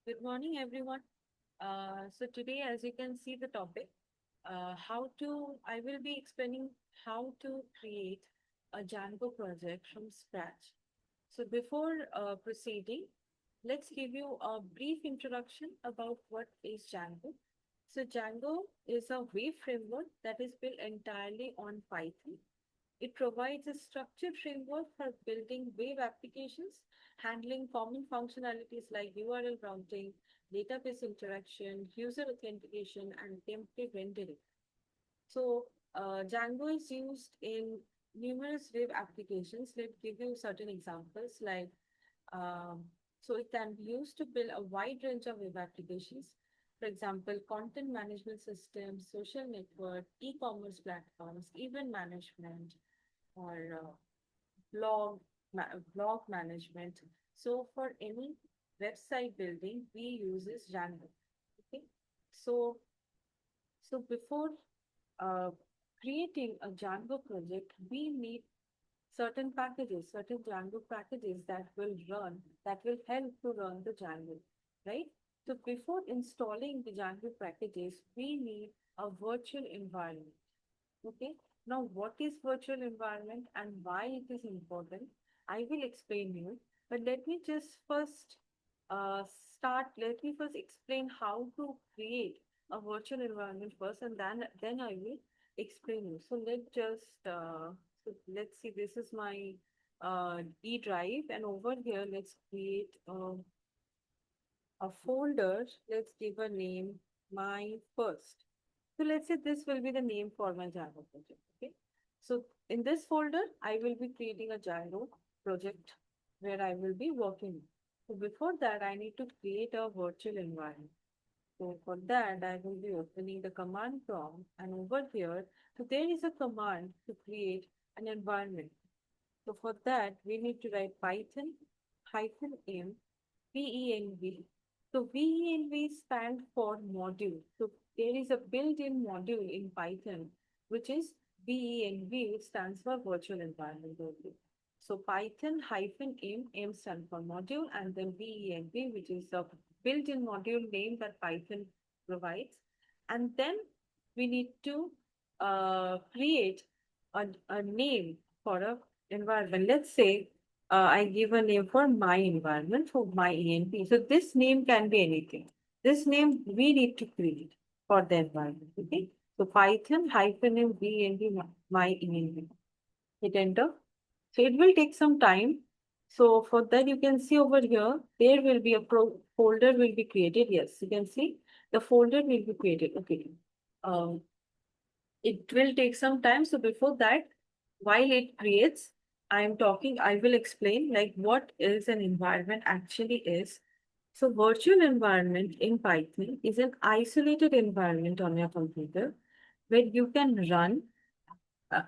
Good morning, everyone. So today, as you can see the topic, I will be explaining how to create a Django project from scratch. So before proceeding, let's give you a brief introduction about what is Django. So Django is a web framework that is built entirely on Python. It provides a structured framework for building web applications, handling common functionalities like URL routing, database interaction, user authentication, and template rendering. So, Django is used in numerous web applications. Let's give you certain examples um, so it can be used to build a wide range of web applications. For example, content management systems, social network, e-commerce platforms, event management, or blog blog management. So for any website building, we uses Django. Okay. So before uh, creating a Django project, we need certain Django packages that will help to run the Django, right? So before installing the Django packages, we need a virtual environment. Okay. Now, what is virtual environment and why it is important? I will explain you. But let me just first Let me first explain how to create a virtual environment first, and then I will explain you. So let's see. This is my D drive, and over here, let's create a folder. Let's give a name, my first. So let's say this will be the name for my Django project. Okay. So in this folder, I will be creating a Django project where I will be working. So before that, I need to create a virtual environment. So for that, I will be opening the command prompt, and over here, so there is a command to create an environment. So for that, we need to write Python -m VENV. So VENV stands for module. So there is a built-in module in Python, which is VENV, which stands for virtual environment only. So Python -m stands for module, and then VENV, which is the built-in module name that Python provides. And then we need to create a name for a environment. Let's say I give a name for my environment, for my ENP. So this name can be anything. This name we need to create for the environment. Okay. So Python -m VNP my ENP. Hit enter. So it will take some time. So for that, you can see over here, there will be a folder will be created. Yes, you can see the folder will be created. Okay. Um, it will take some time. So before that, while it creates, I will explain like what is an environment actually is. So virtual environment in Python is an isolated environment on your computer where you can run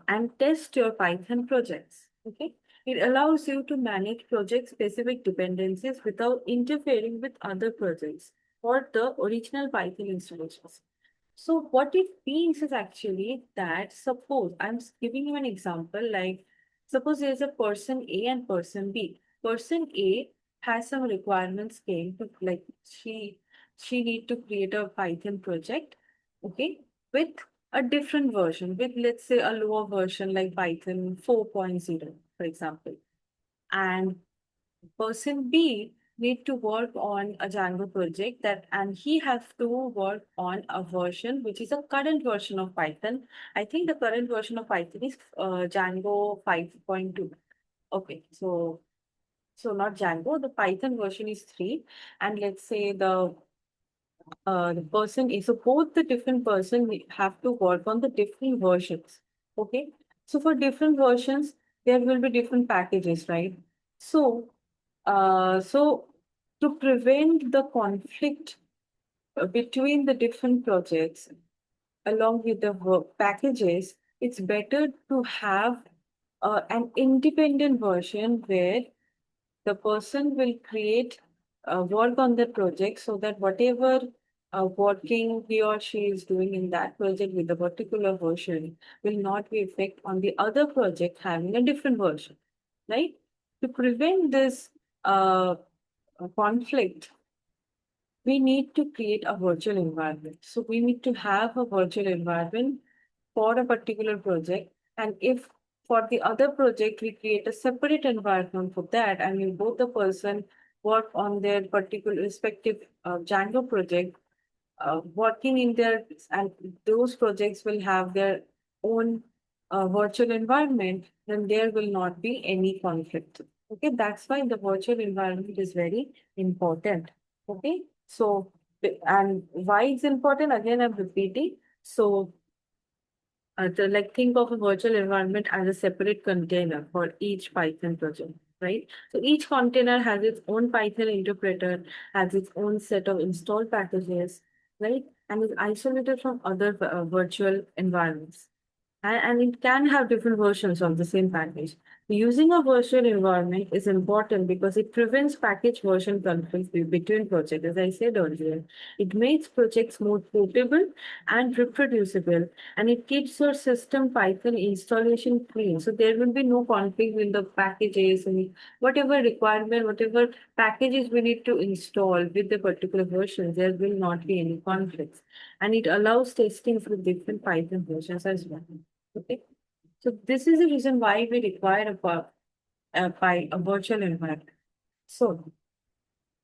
and test your Python projects. Okay. It allows you to manage project specific dependencies without interfering with other projects or the original Python installations. So what it means is actually that suppose giving you an example like suppose there's a person A and person B. Person A has some requirements came to like she need to create a Python project, okay, with a different version, with let's say a lower version like Python 4.0, for example. And person B need to work on a Django project and he has to work on a version which is a current version of Python. I think the current version of Python is Django 5.2. Okay, so not Django, the Python version is 3, and let's say the person is so both the different person have to work on the different versions. Okay, so for different versions there will be different packages, right? So so to prevent the conflict between the different projects along with the work packages, it's better to have an independent version where the person will create work on the project so that whatever working he or she is doing in that project with a particular version will not be effect on the other project having a different version, right? To prevent this conflict, we need to create a virtual environment. So we need to have a virtual environment for a particular project. And if for the other project, we create a separate environment for that, and you both the person work on their particular respective Django project, working in their, and those projects will have their own virtual environment, then there will not be any conflict. Okay, that's why the virtual environment is very important. Okay, so and why it's important, again I'm repeating. So like think of a virtual environment as a separate container for each Python project, right? So each container has its own Python interpreter, has its own set of installed packages, right? And is isolated from other virtual environments, and it can have different versions of the same package. Using a virtual environment is important because it prevents package version conflicts between projects. As I said earlier, it makes projects more portable and reproducible, and it keeps your system Python installation clean. So there will be no conflict with the packages and whatever requirement, whatever packages we need to install with the particular versions, there will not be any conflicts. And it allows testing for different Python versions as well. Okay. So this is the reason why we require a virtual environment. So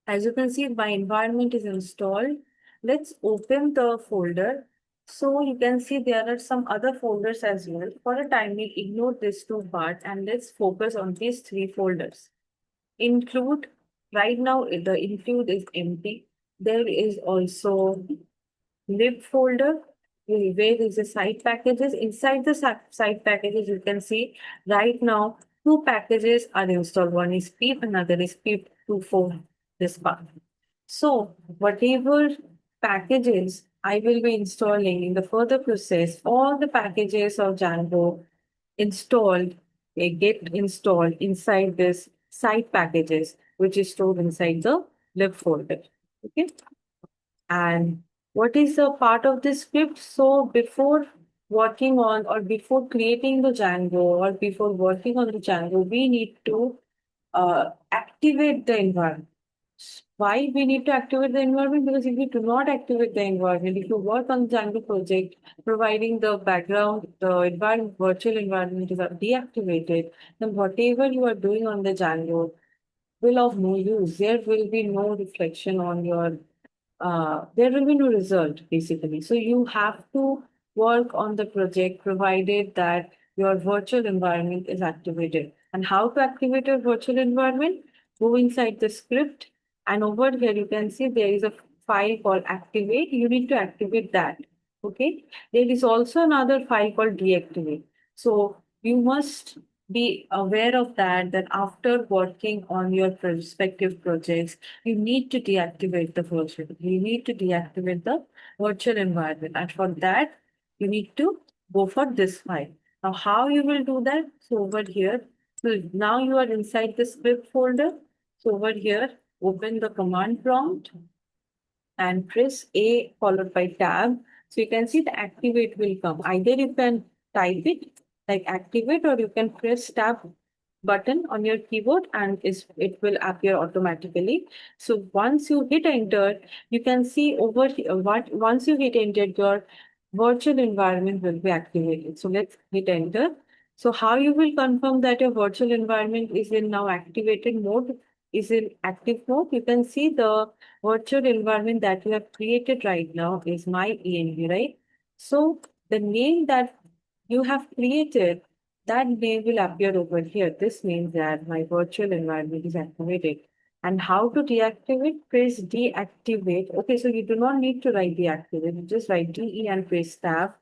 as you can see, my environment is installed. Let's open the folder. So you can see there are some other folders as well. For a time, we ignore these two parts and let's focus on these three folders. Include, right now the include is empty. There is also lib folder where is the site packages. Inside the site packages, you can see right now two packages are installed. One is pip, another is pip24, this part. So whatever packages I will be installing in the further process, all the packages of Django installed, they get installed inside this site packages, which is stored inside the lib folder. Okay. And what is a part of this script? So before working on or before creating the Django or before working on the Django, we need to activate the environment. Why we need to activate the environment? Because if you do not activate the environment, if you work on Django project, providing the background, the environment, virtual environment is deactivated, then whatever you are doing on the Django will of no use. There will be no reflection on your there will be no result basically. So you have to work on the project provided that your virtual environment is activated. And how to activate your virtual environment? Go inside the script, and over here you can see there is a file called activate. You need to activate that. Okay. There is also another file called deactivate. So you must be aware of that after working on your respective projects, you need to deactivate the virtual. You need to deactivate the virtual environment. And for that, you need to go for this file. Now, how you will do that? So over here, so now you are inside the script folder. So over here, open the command prompt and press A followed by tab. So you can see the activate will come. Either you can type it like activate, or you can press tab button on your keyboard and it will appear automatically. So once you hit enter, you can see over here, once you hit enter, your virtual environment will be activated. So let's hit enter. So how you will confirm that your virtual environment is in now activated mode, is in active mode? You can see the virtual environment that we have created right now is my env, right? So the name that you have created, that name will appear over here. This means that my virtual environment is activated. And how to deactivate? Press deactivate. Okay, so you do not need to write deactivate. You just write DE and press tab.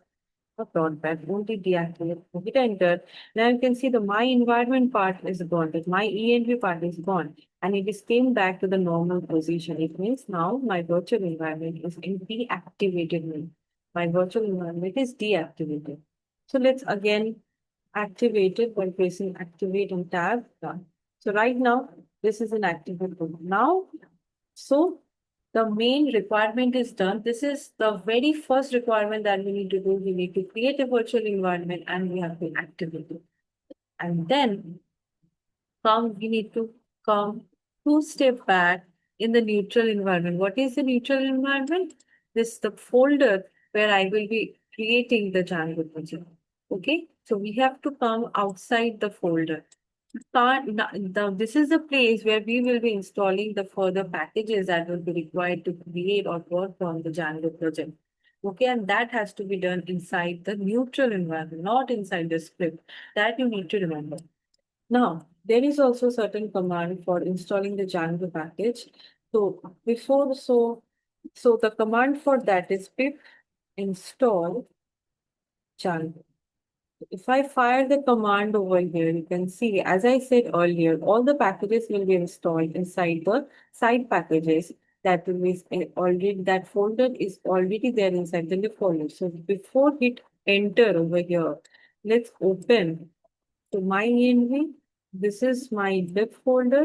Not bad. Only deactivate. Hit enter. Now you can see the my environment part is gone. That my env part is gone. And it is came back to the normal position. It means now my virtual environment is in deactivated mode. My virtual environment is deactivated. So let's again activate it by pressing activate and tab. Done. So right now, this is an activated mode. Now, so the main requirement is done. This is the very first requirement that we need to do. We need to create a virtual environment and we have to activate it. And then we need to come two step back in the neutral environment. What is the neutral environment? This the folder where I will be creating the Django project. Okay, so we have to come outside the folder. This is the place where we will be installing the further packages that will be required to create or work on the Django project. Okay, and that has to be done inside the neutral environment, not inside the script. That you need to remember. Now, there is also certain command for installing the Django package. So so the command for that is pip install Django. If I fire the command over here, you can see, as I said earlier, all the packages will be installed inside the side packages that will be already, that folder is already there inside the lib folder. So before hit enter over here, let's open. So my env, this is my lib folder.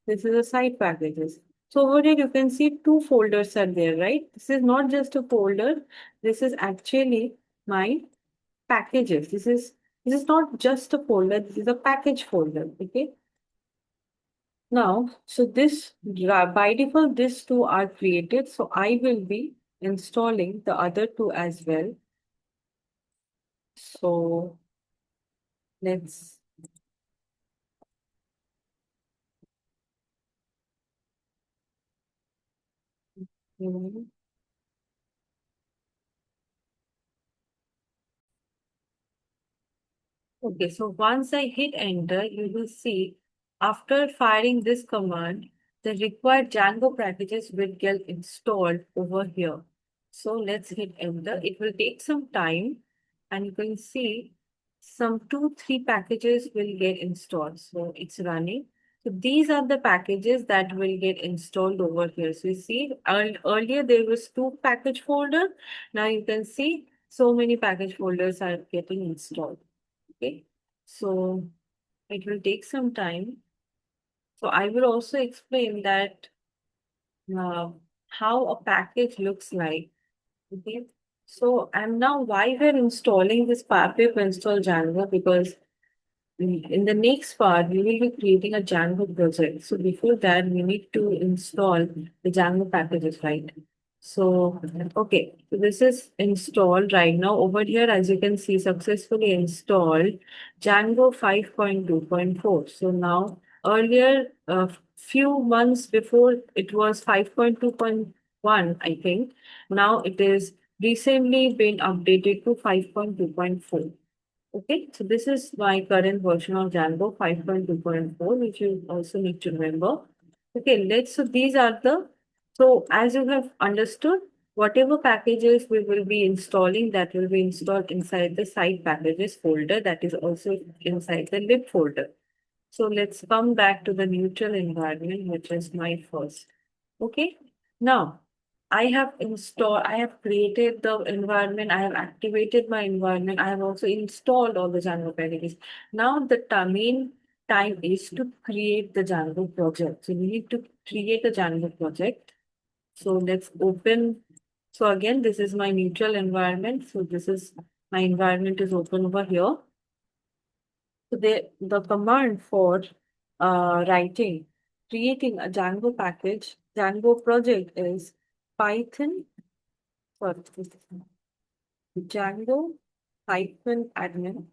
This is the side packages. So over here, you can see two folders are there, right? This is not just a folder. This is actually my packages. This is not just a folder, this is a package folder. Okay. Now, so this by default, these two are created. So I will be installing the other two as well. So let's okay, so once I hit enter, you will see after firing this command, the required Django packages will get installed over here. So let's hit enter. It will take some time and you can see some two, three packages will get installed. So it's running. So these are the packages that will get installed over here. So you see earlier there was two package folder. Now you can see so many package folders are getting installed. Okay, so it will take some time. So I will also explain that uh, how a package looks like. Okay, so and now why we're installing this pip install Django, because in the next part, we will be creating a Django project. So before that, we need to install the Django packages, right? So, okay, so this is installed right now. Over here, as you can see, successfully installed Django 5.2.4. So now, earlier, a few months before, it was 5.2.1, I think. Now it is recently been updated to 5.2.4. Okay, so this is my current version of Django 5.2.4, which you also need to remember. Okay, so these are so as you have understood, whatever packages we will be installing, that will be installed inside the site packages folder, that is also inside the lib folder. So let's come back to the neutral environment, which is my first. Okay, now I have created the environment, I have activated my environment, I have also installed all the Django packages. Now the main time is to create the Django project. So we need to create a Django project. So let's open. So again, this is my neutral environment. So this is my environment is open over here. So the command for creating a Django package, Django project is Python, sorry, Django hyphen admin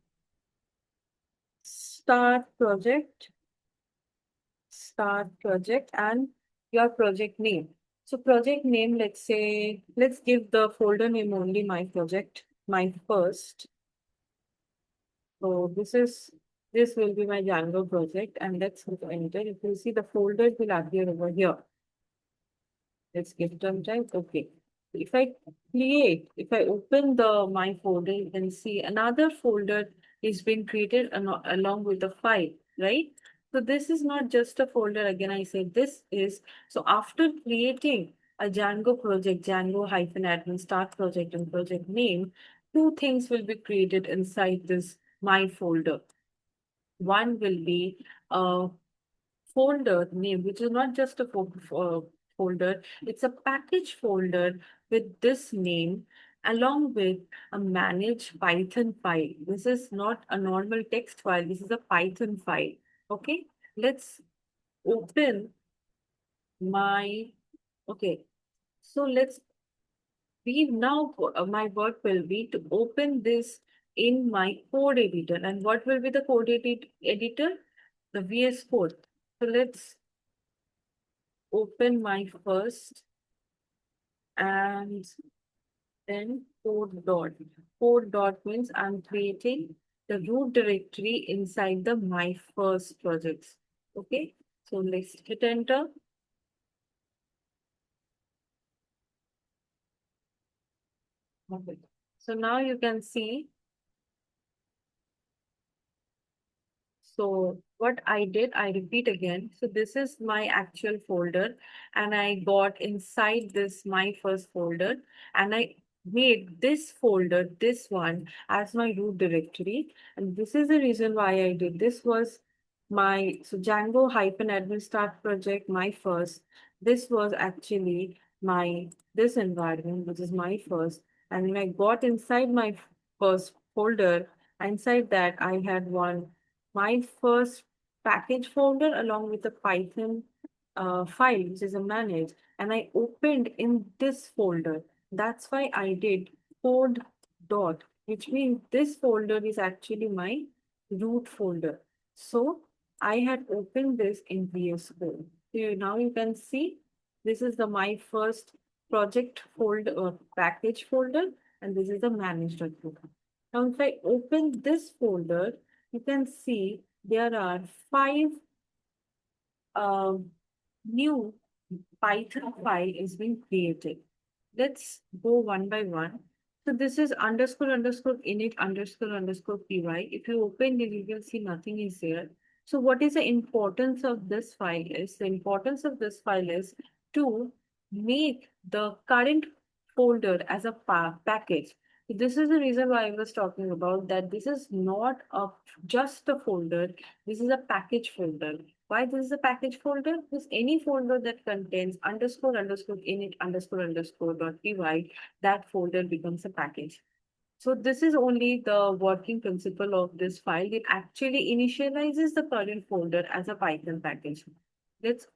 start project and your project name. So project name, let's say, let's give the folder name only my project, my first. So this will be my Django project, and let's hit enter. If you see, the folders will appear over here. Let's give some time. Okay. If I open the my folder, you can see another folder is being created along with the file, right? So this is not just a folder. Again, I said this is, so after creating a Django project, Django hyphen admin start project and project name, two things will be created inside this my folder. One will be a folder name, which is not just a folder, it's a package folder with this name along with a managed Python file. This is not a normal text file, this is a Python file. Okay, let's open my, okay. So let's we now, my work will be to open this in my code editor. And what will be the code editor? The VS Code. So let's open my first and then code dot. Code dot means I'm creating the root directory inside the my first projects. Okay. So let's hit enter. Okay. So now you can see. So what I did, I repeat again. So this is my actual folder, and I got inside this my first folder, and I made this folder, this one, as my root directory. And this is the reason why I did this was my so Django hyphen admin start project, my first. This was actually my this environment, which is my first. And when I got inside my first folder, inside that I had one my first package folder along with a Python file, which is a manage, and I opened in this folder. That's why I did code dot, which means this folder is actually my root folder. So I had opened this in VS Code. So now you can see this is the my first project folder or package folder, and this is the managed folder. Now, if I open this folder, you can see there are five um, new Python file is being created. Let's go one by one. So this is underscore underscore init underscore underscore py. If you open it, you will see nothing is there. So what is the importance of this file is the importance of this file is to make the current folder as a package. So this is the reason why I was talking about that this is not a just a folder. This is a package folder. Why this is a package folder? Because any folder that contains underscore underscore init underscore underscore dot py, that folder becomes a package. So this is only the working principle of this file. It actually initializes the current folder as a Python package.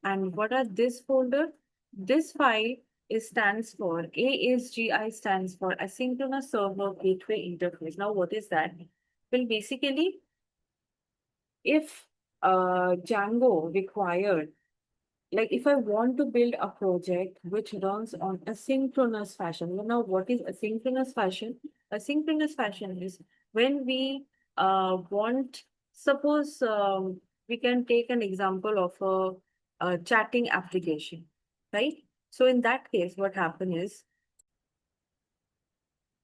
And what are this folder? This file is stands for ASGI stands for Asynchronous Server Gateway Interface. Now, what is that? Well, basically, if Django required like if I want to build a project which runs on asynchronous fashion, you know what is asynchronous fashion? Asynchronous fashion is when we want, suppose we can take an example of a chatting application, right? So in that case, what happen is,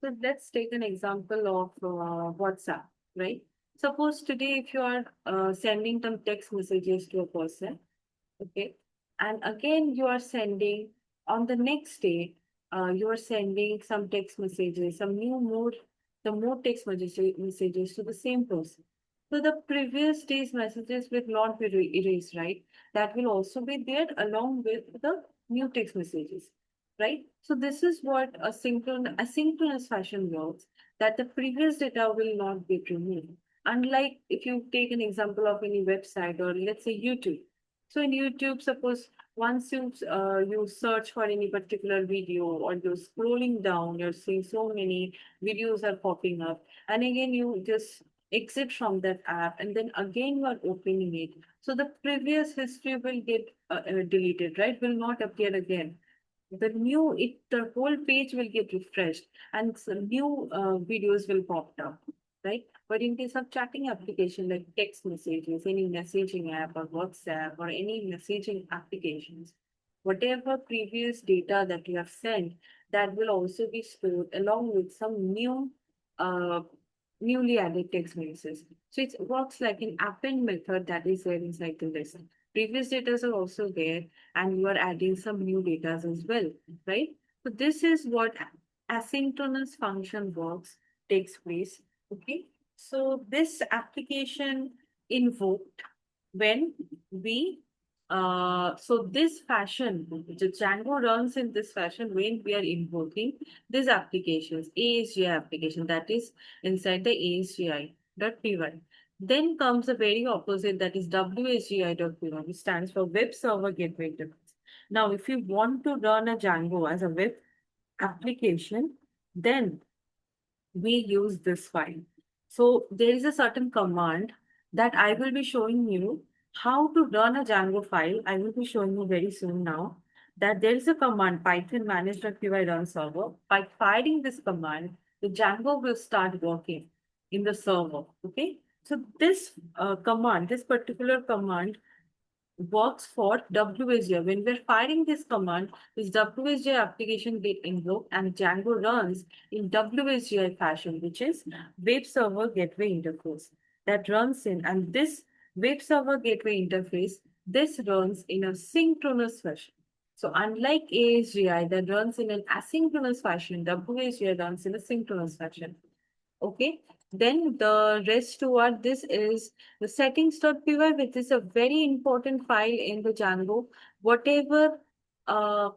so let's take an example of WhatsApp, right? Suppose today if you are sending some text messages to a person, okay. And again, you are sending on the next day, you are sending some text messages, some more text messages to the same person. So the previous day's messages will not be erased, right? That will also be there along with the new text messages, right? So this is what a asynchronous fashion works, that the previous data will not get removed. Unlike if you take an example of any website or let's say YouTube, so in YouTube, suppose once you search for any particular video or you're scrolling down, you're seeing so many videos are popping up, and again you just exit from that app, and then again you are opening it. So the previous history will get deleted, right? Will not appear again. The whole page will get refreshed, and some new videos will pop up, right? But in case of chatting application like text messages, any messaging app or WhatsApp or any messaging applications, whatever previous data that you have sent, that will also be stored along with some uh, newly added text messages. So it works like an append method that is there inside the list. Previous data are also there, and you are adding some new data as well, right? So this is what asynchronous function works takes place. Okay. So this application invoked when we so this fashion, the Django runs in this fashion when we are invoking these applications, ASGI application that is inside the ASGI.py. Then comes the very opposite that is WSGI.py, which stands for Web Server Gateway Interface. Now, if you want to run a Django as a web application, then we use this file. So there is a certain command that I will be showing you how to run a Django file. I will be showing you very soon now that there is a command python manage.py run server. By firing this command, the Django will start working in the server. Okay. So this command, this particular command works for WSGI. When we're firing this command, this WSGI application get invoked and Django runs in WSGI fashion, which is Web Server Gateway Interface that runs in. And this Web Server Gateway Interface, this runs in a synchronous fashion. So unlike ASGI that runs in an asynchronous fashion, WSGI runs in a synchronous fashion. Okay. Then the rest toward this is the settings.py, which is a very important file in the Django. Whatever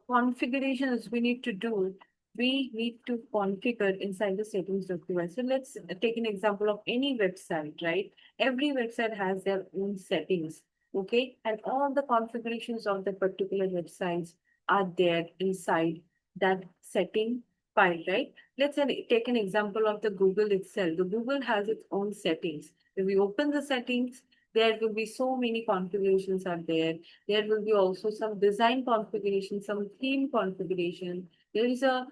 configurations we need to do, we need to configure inside the settings.py. So let's take an example of any website, right? Every website has their own settings, okay? And all the configurations of the particular websites are there inside that setting file, right? Take an example of the Google itself. The Google has its own settings. If we open the settings, there will be so many configurations are there. There will be also some design configuration, some theme configuration. There is a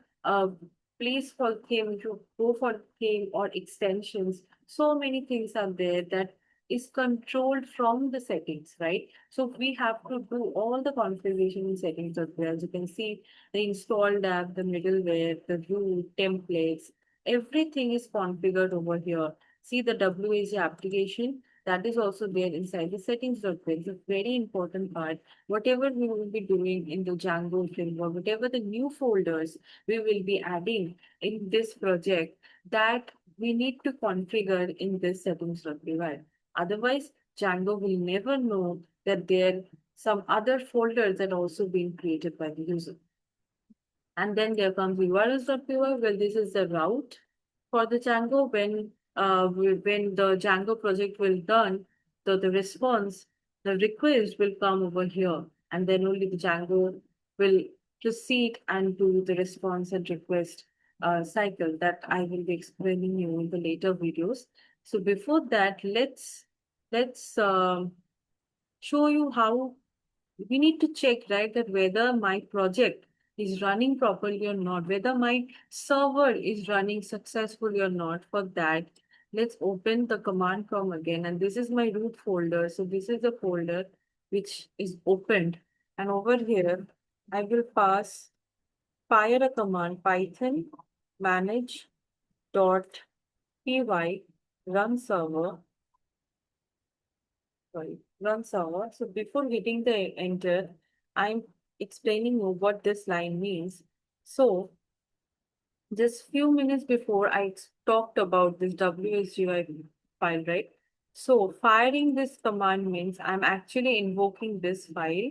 place for theme. If you go for theme or extensions, so many things are there that is controlled from the settings, right? So we have to do all the configuration in settings as well. As you can see, the installed app, the middleware, the root, templates, everything is configured over here. See the WAG application, that is also there inside the settings.py. It's a very important part. Whatever we will be doing in the Django framework, whatever the new folders we will be adding in this project, that we need to configure in this settings.py. Otherwise, Django will never know that there some other folders that also being created by the user. And then there comes urls.py. Well, this is the route for the Django. When the Django project will done, the response, the request will come over here, and then only the Django will proceed and do the response and request cycle that I will be explaining you in the later videos. So before that, let's show you how we need to check, right, that whether my project is running properly or not, whether my server is running successfully or not. For that, let's open the command prompt again. And this is my root folder. So this is the folder which is opened. And over here, I will fire a command python manage dot py run server run server. So before hitting the enter, I'm explaining you what this line means. So just few minutes before I talked about this WSGI file, right? So firing this command means I'm actually invoking this file.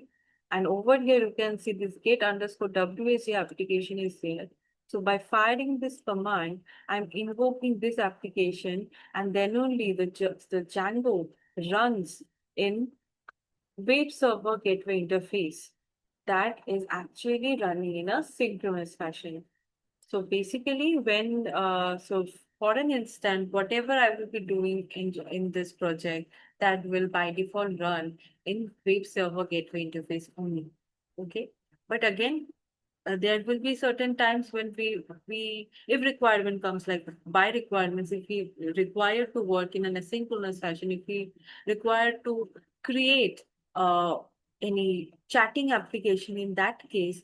And over here, you can see this get underscore WSGI application is there. So by firing this command, I'm invoking this application, and then only the Django runs in web server gateway interface that is actually running in a synchronous fashion. So basically, for an instant, whatever I will be doing in this project, that will by default run in web server gateway interface only. Okay. But again, there will be certain times when we if requirement comes, like by requirements, if we require to work in an asynchronous fashion, if we require to create any chatting application, in that case,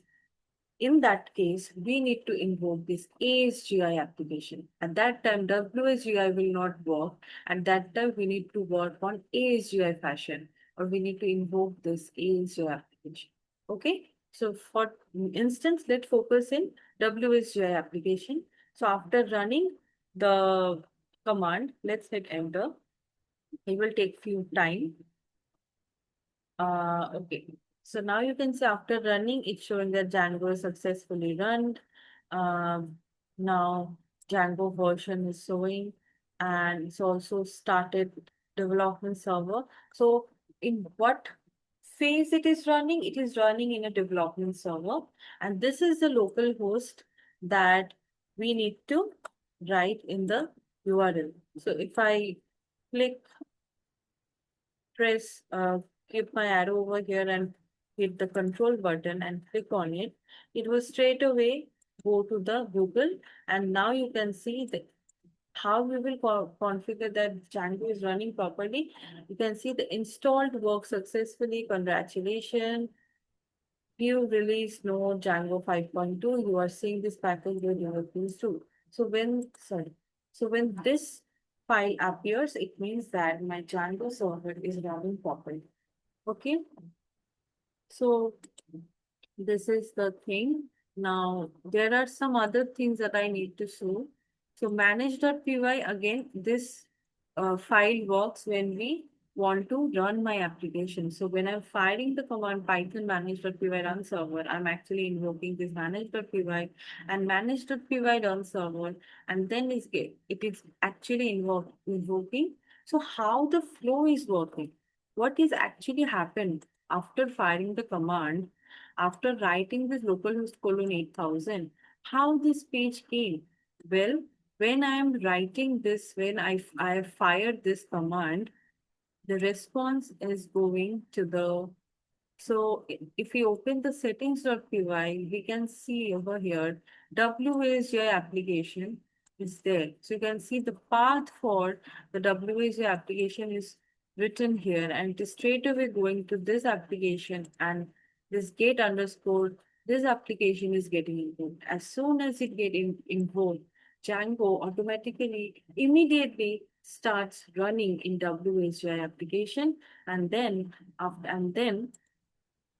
we need to invoke this ASGI application. At that time, WSGI will not work. At that time, we need to work on ASGI fashion, or we need to invoke this ASGI application. Okay. So for instance, let's focus in WSGI application. So after running the command, let's hit enter. It will take few time. Okay. So now you can see after running, it's showing that Django is successfully run. Now Django version is showing, and it's also started development server. So in what phase it is running in a development server. And this is the local host that we need to write in the URL. So if I click, press, keep my arrow over here and hit the control button and click on it, it will straight away go to the Google. And now you can see that how we will configure that Django is running properly. You can see the installed work successfully. Congratulations. You release no Django 5.2. You are seeing this package with your tools too. So when this file appears, it means that my Django server is running properly. Okay. So this is the thing. Now, there are some other things that I need to show. So manage.py, again, this file works when we want to run my application. So when I'm firing the command python manage.py run server, I'm actually invoking this manage.py and manage.py run server, and then it is actually invoking. So how the flow is working, what is actually happened after firing the command, after writing this localhost colon 8000, how this page came? Well, when I am writing this, when I fired this command, the response is going to the, so if we open the settings.py, we can see over here, WSGI application is there. So you can see the path for the WSGI application is written here, and it is straight away going to this application, and this get underscore, this application is getting invoked. As soon as it get invoked, Django automatically immediately starts running in WSGI application, and then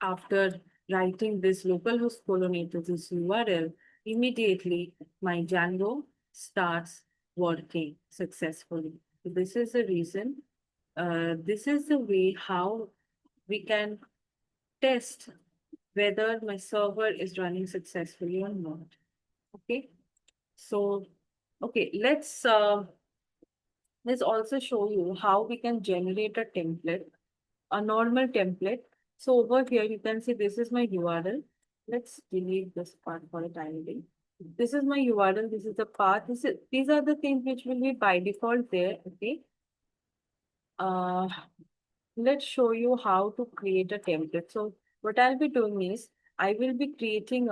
after writing this localhost colony to this URL, immediately my Django starts working successfully. So this is the reason, this is the way how we can test whether my server is running successfully or not. Okay, so okay, let's also show you how we can generate a template, a normal template. So over here, you can see this is my URL. Let's delete this part for a time being. This is my URL. This is the path. These are the things which will be by default there. Okay. Uh, let's show you how to create a template. So what I'll be doing is I will be creating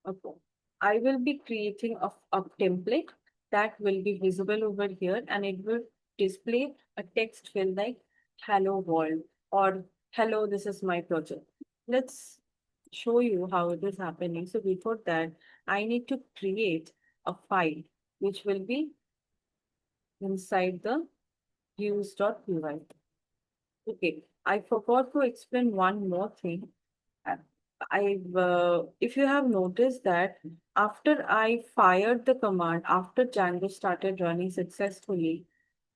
Okay. I will be creating a template that will be visible over here, and it will display a text field like hello world or hello, this is my project. Let's show you how it is happening. So before that, I need to create a file which will be inside the views.py. Okay, I forgot to explain one more thing. Uh, if you have noticed that after I fired the command, after Django started running successfully,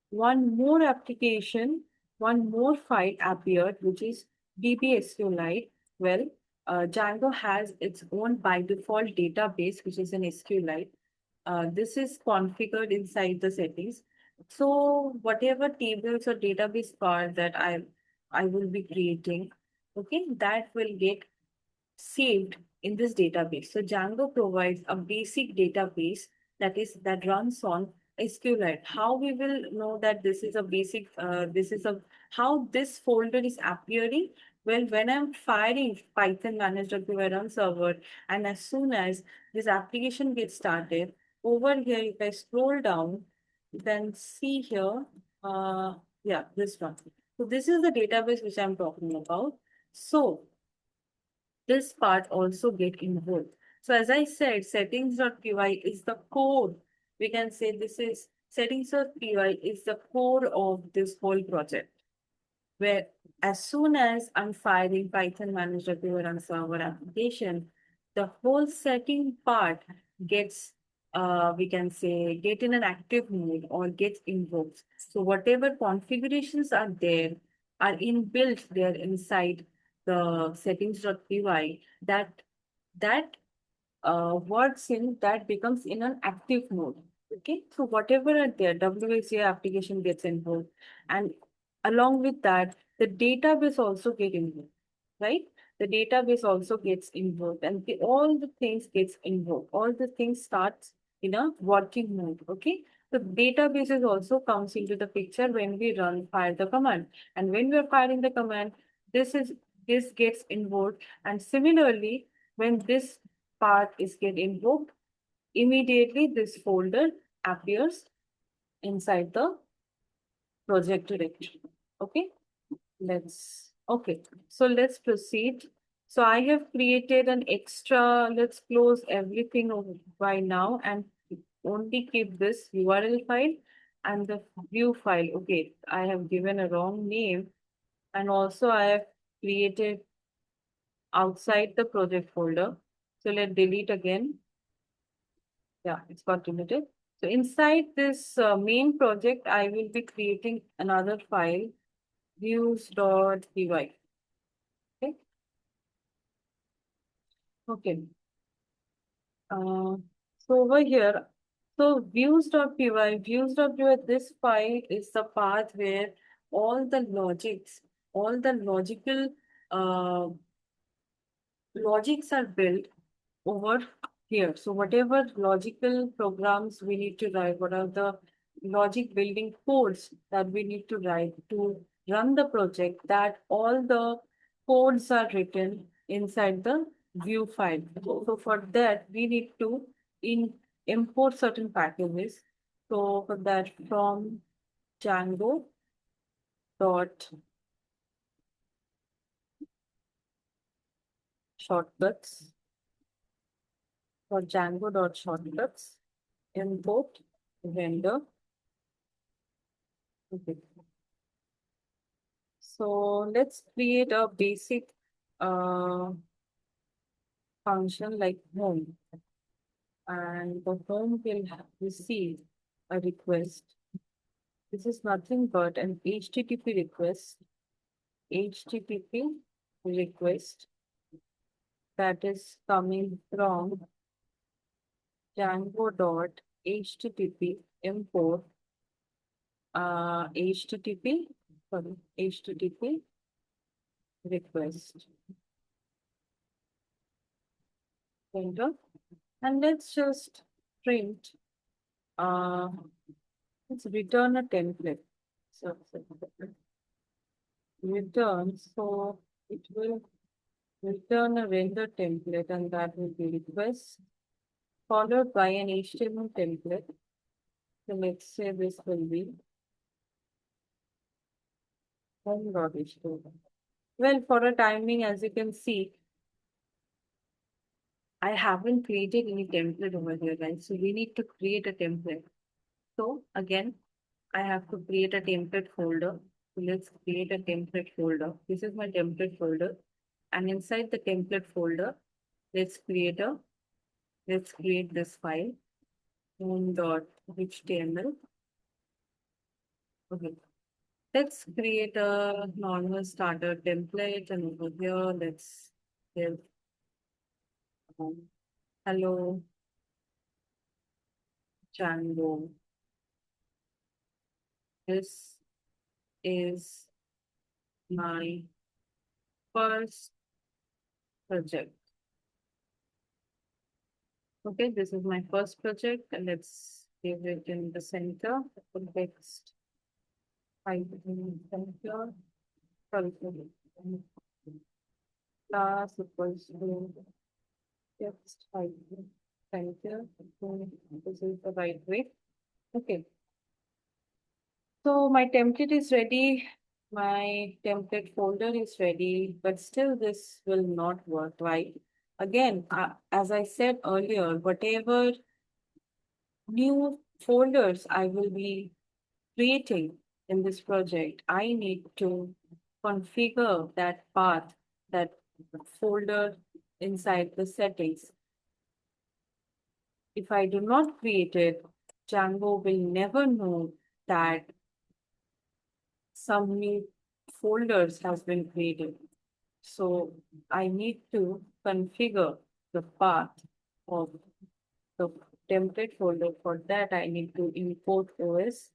one more application, one more file appeared, which is dbSQLite. Well, Django has its own by default database, which is an SQLite. This is configured inside the settings. So whatever tables or database part that I will be creating, okay, that will get saved in this database. So Django provides a basic database that runs on SQLite. How we will know that this is a basic, this is a, how this folder is appearing? Well, when I'm firing Python manage.py run server, and as soon as this application gets started, over here, if I scroll down, you can see here, yeah, this one. So this is the database which I'm talking about. So this part also get involved. So as I said, settings.py is the core. We can say this is settings.py is the core of this whole project, where as soon as I'm firing Python manager to run server application, the whole setting part gets, we can say, get in an active mode or gets invoked. So whatever configurations are there are inbuilt there inside the settings.py, that works in, that becomes in an active mode. Okay, so whatever are there, WSA application gets involved, and along with that, the database also get invoked, right? The database also gets invoked, and all the things gets invoked. All the things starts in a working mode. Okay. The databases also comes into the picture when we fire the command. And when we are firing the command, this gets invoked. And similarly, when this part is get invoked, immediately this folder appears inside the project directory. Okay. Okay. So let's proceed. So I have created an extra, let's close everything by now and only keep this URL file and the view file. Okay, I have given a wrong name, and also I have created outside the project folder. So let's delete again. Yeah, it's got deleted. So inside this main project, I will be creating another file, views.py. Okay. Okay. Uh, so over here, so views.py, this file is the path where all the logics, all the uh, logics are built over here. So whatever logical programs we need to write, what are the logic building codes that we need to write to run the project, that all the codes are written inside the view file. So for that, we need to import certain packages. So for that, from Django dot shortcuts, for Django dot shortcuts, import vendor. Okay. So let's create a basic uh, function like home, and the home will receive a request. This is nothing but an HTTP request, HTTP request that is coming from Django dot HTTP import HTTP, sorry, HTTP request. Enter. And let's just print, uh, let's return a template. So, return, so it will return a render template, and that will be request followed by an HTML template. So let's say this will be home.html. Well, for a timing, as you can see, I haven't created any template over here, guys. So we need to create a template. So again, I have to create a template folder. So let's create a template folder. This is my template folder. And inside the template folder, let's create this file, home.html. Okay. Let's create a normal starter template, and over here, let's give hello Django. This is my first project. Okay, this is my first project, and let's give it in the center. Context. I in center. Sorry, class equals to text height center. This is the right way. Okay. So my template is ready. My template folder is ready, but still this will not work, right? Again, as I said earlier, whatever new folders I will be creating in this project, I need to configure that path, that folder inside the settings. If I do not create it, Django will never know that some new folders has been created. So I need to configure the path of the template folder. For that, I need to import OS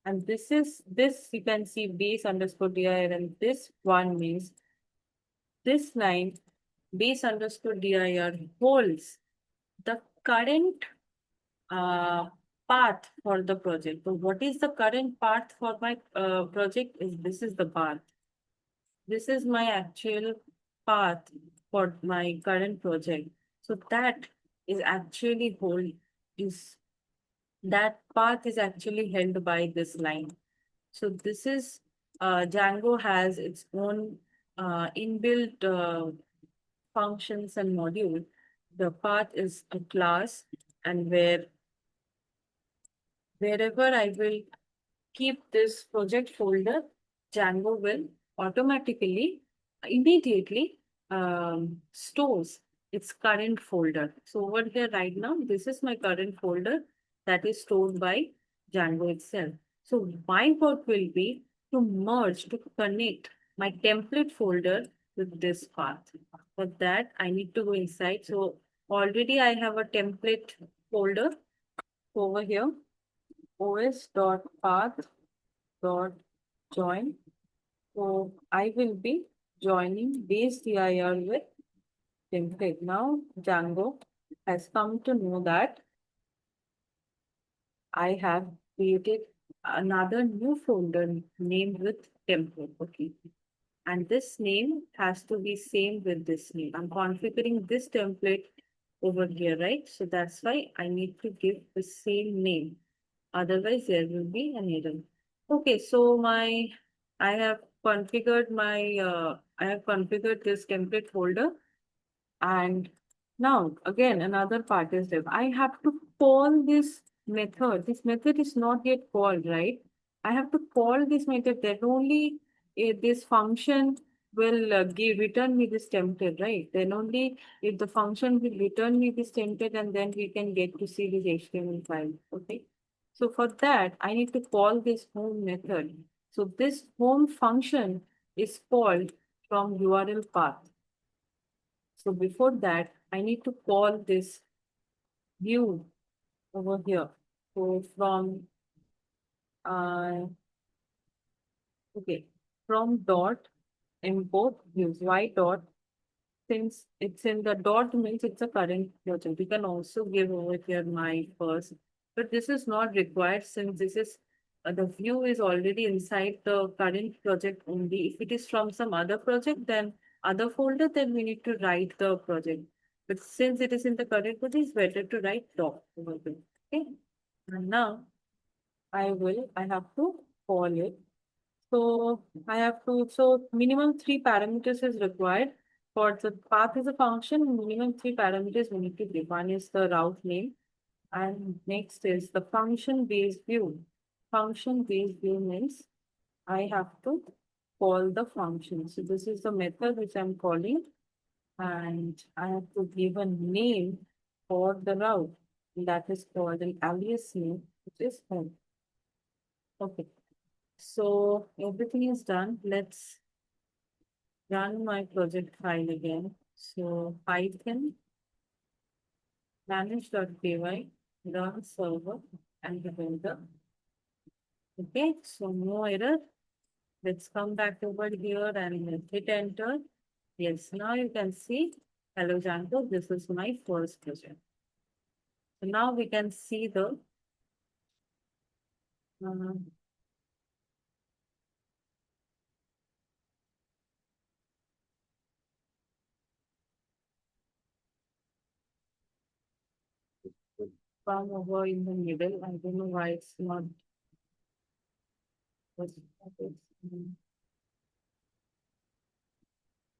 And this you can see base underscore dir, and this one means this line base underscore dir holds the current uh, path for the project. So what is the current path for my project is this is the path. This is my actual path for my current project. So that is actually hold is that path is actually held by this line. So this is Django has its own inbuilt functions and module. The path is a class, and wherever I will keep this project folder, Django will automatically, immediately stores its current folder. So over here right now, this is my current folder that is stored by Django itself. So my work will be to merge, to connect my template folder with this path. For that, I need to go inside. So already I have a template folder over here, os.path.join. So I will be joining base dir with template. Now Django has come to know that I have created another new folder named with template. Okay. And this name has to be same with this name. I'm configuring this template over here, right? So that's why I need to give the same name. Otherwise, there will be an error. Okay, so I have configured this template folder, and now again another part is there. I have to call this method. This method is not yet called, right? I have to call this method that only this function will give return me this template, right? Then only if the function will return me this template, and then we can get to see this HTML file. Okay. So for that, I need to call this home method. So this home function is called from URL path. So before that, I need to call this view over here. So uh, okay, from dot import views, y dot, since it's in the dot means it's a current project. We can also give over here my first, but this is not required since this is the view is already inside the current project only. If it is from some other project, then other folder, then we need to write the project. But since it is in the current project, it's better to write dot over here. Okay. And now I have to call it. So I have to, so minimum three parameters is required. For the path is a function, minimum three parameters we need to give. One is the route name, and next is the function based view. Function based view means I have to call the function. So this is the method which I'm calling, and I have to give a name for the route. That is called an alias name, which is home. Okay. So everything is done. Let's run my project file again. So Python manage.py run server and the builder. Okay, so no error. Let's come back over here and hit enter. Yes, now you can see, hello Django, this is my first project. So now we can see the uh, from over in the middle. I don't know why it's not.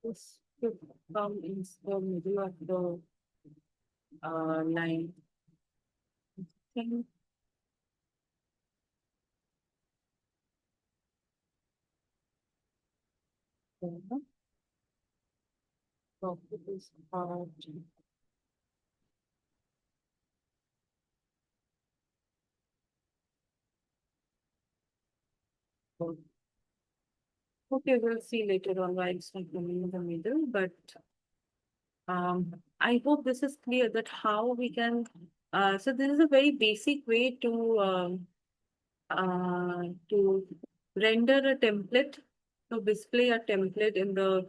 This should come in the middle of the line. Think the topic is about. Okay, we'll see later on why it's not coming in the middle, but I hope this is clear that how we can. So this is a very basic way to to render a template, to display a template in the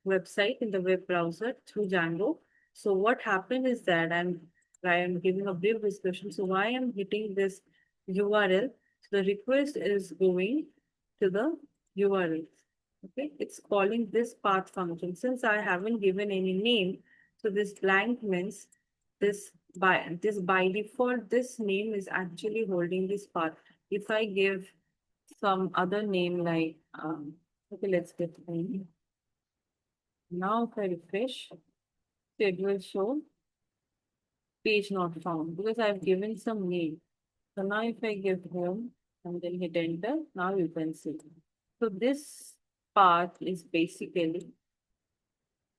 website, in the web browser through Django. So what happened is that I am giving a brief description. So why I'm hitting this URL? So the request is going to the URL. Okay, it's calling this path function. Since I haven't given any name, so this blank means this by default, this name is actually holding this path. If I give some other name like okay, let's get name. Now if I refresh, so it will show page not found because I've given some name. So now if I give home and then hit enter, now you can see. So this path is basically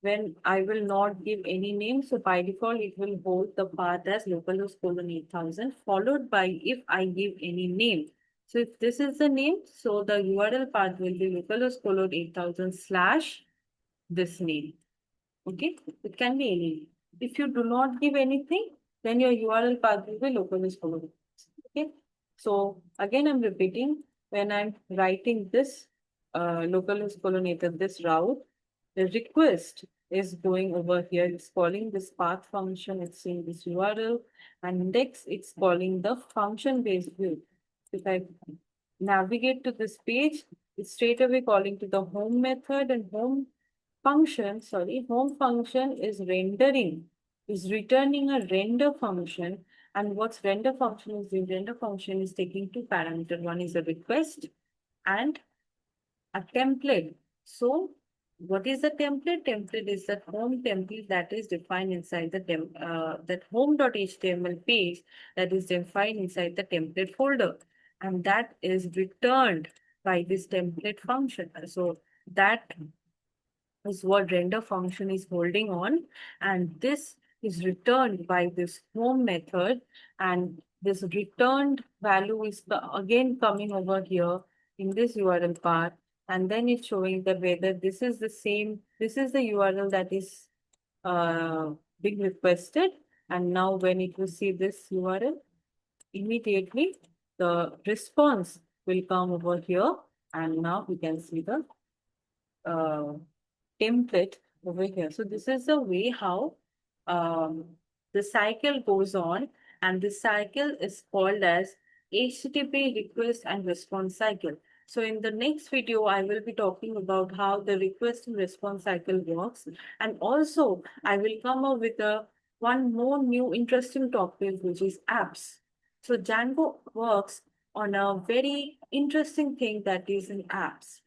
when I will not give any name. So by default, it will hold the path as localhost colon 8000 followed by if I give any name. So if this is the name, so the URL path will be localhost colon 8000 slash this name. Okay, it can be any. If you do not give anything, then your URL path will be localhost colon. Okay, so again, I'm repeating when I'm writing this localhost colon this route, the request is going over here. It's calling this path function. It's saying this URL, and next it's calling the function-based view. If I navigate to this page, it's straight away calling to the home method and home function is rendering, is returning a render function. And what's render function is the render function is taking two parameters. One is a request and a template. So what is the template? Template is the home template that is defined inside the that home.html page that is defined inside the template folder. And that is returned by this template function. So that is what render function is holding on, and this is returned by this home method, and this returned value is again coming over here in this URL part, and then it's showing that whether this is the same, this is the URL that is uh, being requested, and now when it will see this URL, immediately the response will come over here, and now we can see the uh, template over here. So this is the way how um, the cycle goes on, and this cycle is called as HTTP request and response cycle. So in the next video, I will be talking about how the request and response cycle works. And also I will come up with a one more new interesting topic, which is apps. So Django works on a very interesting thing that is in apps.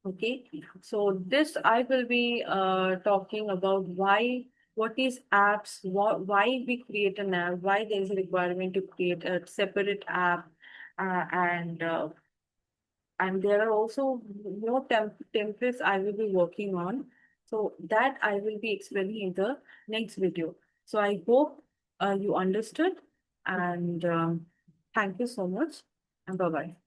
Okay, so this I will be talking about what is apps, why we create an app, why there is a requirement to create a separate app, and there are also more templates I will be working on. So that I will be explaining in the next video. So I hope you understood, and thank you so much, and bye bye.